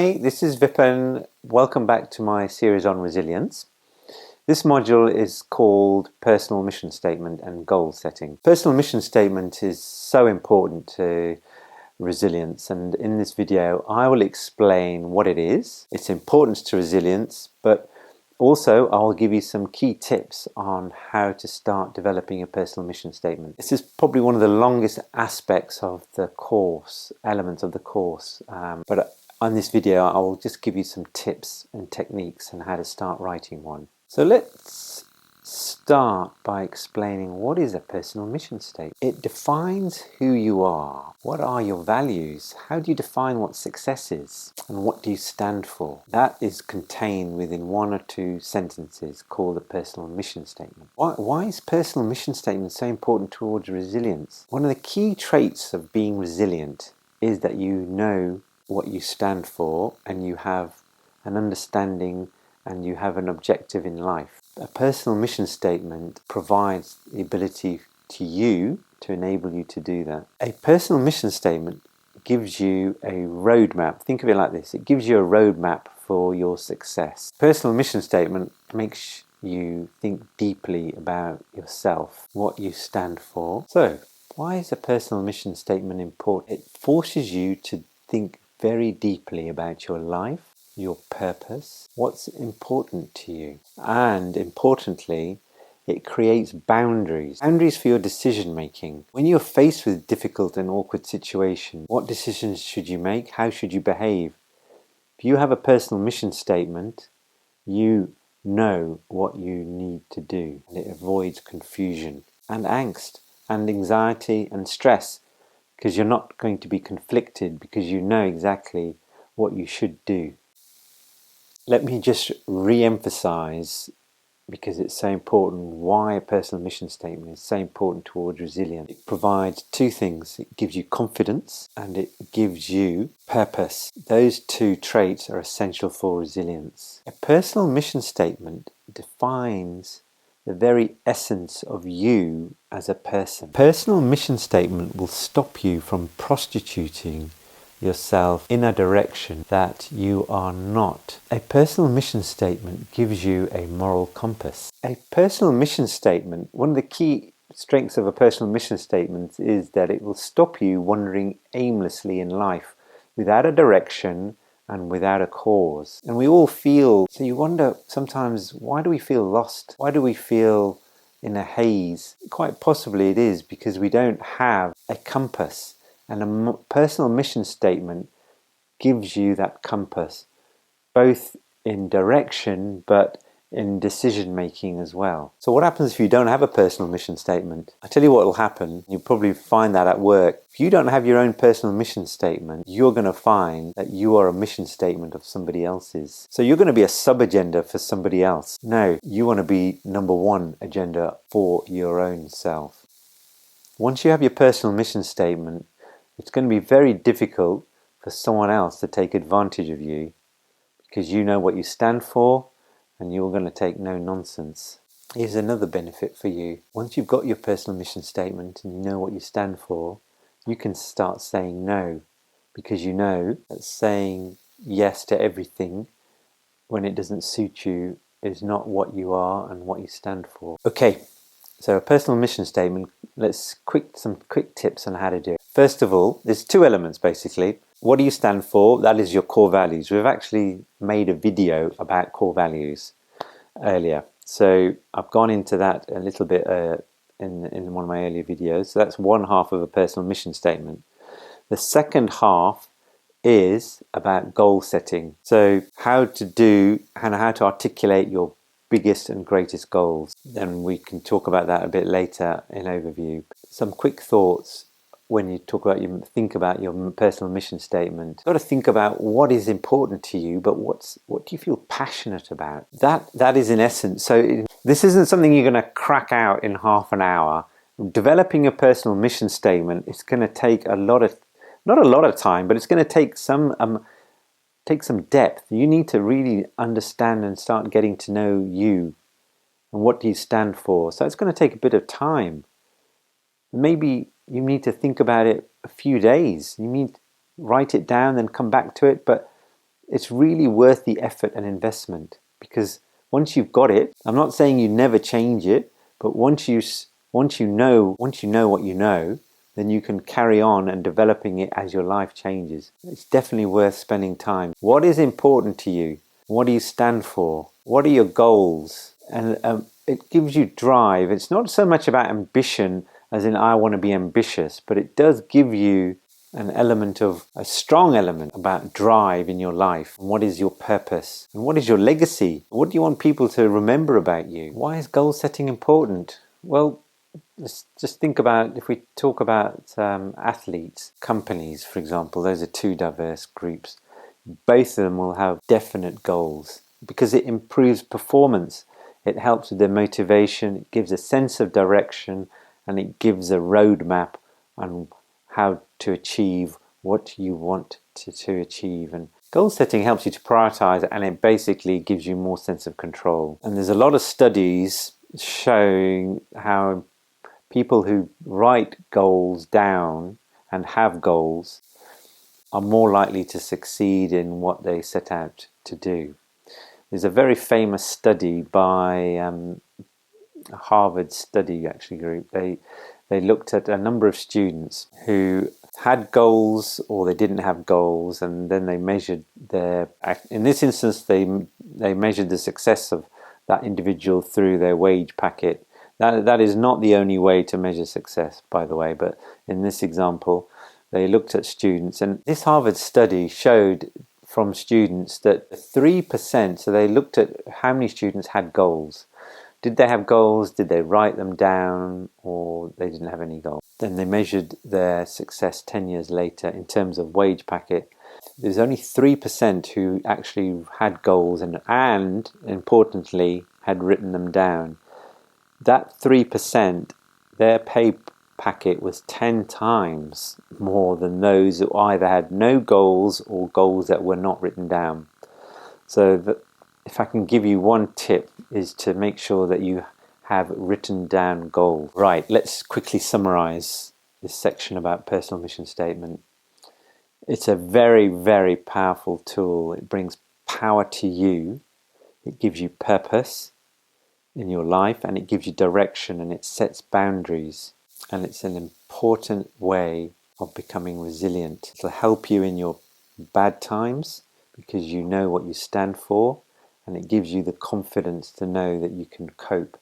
Hi, this is Vipin. Welcome back to my series on resilience. This module is called Personal Mission Statement and Goal Setting. Personal mission statement is so important to resilience, and in this video I will explain what it is, its importance to resilience, but also I'll give you some key tips on how to start developing a personal mission statement. This is probably one of the longest aspects of the course, elements of the course, but on this video I will just give you some tips and techniques on how to start writing one. So let's start by explaining what is a personal mission statement. It defines who you are. What are your values? How do you define what success is? And what do you stand for? That is contained within one or two sentences called a personal mission statement. Why is personal mission statement so important towards resilience? One of the key traits of being resilient is that you know what you stand for and you have an understanding and you have an objective in life. A personal mission statement provides the ability to you to enable you to do that. A personal mission statement gives you a roadmap. Think of it like this. It gives you a roadmap for your success. Personal mission statement makes you think deeply about yourself, what you stand for. So, why is a personal mission statement important? It forces you to think very deeply about your life, your purpose, what's important to you, and importantly, it creates boundaries for your decision making. When you're faced with difficult and awkward situations, what decisions should you make? How should you behave? If you have a personal mission statement, you know what you need to do, and it avoids confusion and angst and anxiety and stress, because you're not going to be conflicted because you know exactly what you should do. Let me just re-emphasize, because it's so important, why a personal mission statement is so important towards resilience. It provides two things. It gives you confidence and it gives you purpose. Those two traits are essential for resilience. A personal mission statement defines the very essence of you as a person. Personal mission statement will stop you from prostituting yourself in a direction that you are not. A personal mission statement gives you a moral compass. A personal mission statement, one of the key strengths of a personal mission statement is that it will stop you wandering aimlessly in life without a direction and without a cause. And we all feel, so you wonder sometimes, why do we feel lost? Why do we feel in a haze? Quite possibly it is because we don't have a compass. And a personal mission statement gives you that compass, both in direction but in decision making as well. So what happens if you don't have a personal mission statement? I tell you what will happen. You'll probably find that at work. If you don't have your own personal mission statement, you're going to find that you are a mission statement of somebody else's. So you're going to be a sub-agenda for somebody else. No, you want to be number one agenda for your own self. Once you have your personal mission statement, it's going to be very difficult for someone else to take advantage of you because you know what you stand for and you're going to take no nonsense. Here's another benefit for you. Once you've got your personal mission statement and you know what you stand for, you can start saying no, because you know that saying yes to everything when it doesn't suit you is not what you are and what you stand for. Okay, so a personal mission statement, some quick tips on how to do it. First of all, there's two elements basically. What do you stand for? That is your core values. We've actually made a video about core values earlier. So I've gone into that a little bit in one of my earlier videos. So that's one half of a personal mission statement. The second half is about goal setting. So how to articulate your biggest and greatest goals. And we can talk about that a bit later in overview. Some quick thoughts when you think about your personal mission statement. You've got to think about what is important to you, but what do you feel passionate about? That is in essence. So this isn't something you're going to crack out in half an hour. Developing a personal mission statement, it's going to take not a lot of time, but it's going to take some depth. You need to really understand and start getting to know you and what do you stand for. So it's going to take a bit of time. Maybe you need to think about it a few days. You need to write it down, then come back to it. But it's really worth the effort and investment, because once you've got it, I'm not saying you never change it, but once you know what you know, then you can carry on and developing it as your life changes. It's definitely worth spending time. What is important to you? What do you stand for? What are your goals? And it gives you drive. It's not so much about ambition as in I want to be ambitious, but it does give you a strong element about drive in your life. And what is your purpose? And what is your legacy? What do you want people to remember about you? Why is goal setting important? Well, let's just think about, if we talk about athletes, companies, for example, those are two diverse groups. Both of them will have definite goals because it improves performance. It helps with their motivation, it gives a sense of direction, and it gives a roadmap on how to achieve what you want to achieve. And goal setting helps you to prioritize, and it basically gives you more sense of control. And there's a lot of studies showing how people who write goals down and have goals are more likely to succeed in what they set out to do. There's a very famous study by a Harvard study group. They looked at a number of students who had goals or they didn't have goals, and then they measured in this instance they measured the success of that individual through their wage packet. That is not the only way to measure success, by the way, but in this example they looked at students, and this Harvard study showed from students that 3%, so they looked at how many students had goals. Did they have goals? Did they write them down? Or they didn't have any goals? Then they measured their success 10 years later in terms of wage packet. There's only 3% who actually had goals and importantly had written them down. That 3%, their pay packet was 10 times more than those who either had no goals or goals that were not written down. So if I can give you one tip, is to make sure that you have written down goals. Right, let's quickly summarize this section about personal mission statement. It's a very, very powerful tool. It brings power to you. It gives you purpose in your life, and it gives you direction, and it sets boundaries. And it's an important way of becoming resilient. It'll help you in your bad times because you know what you stand for, and it gives you the confidence to know that you can cope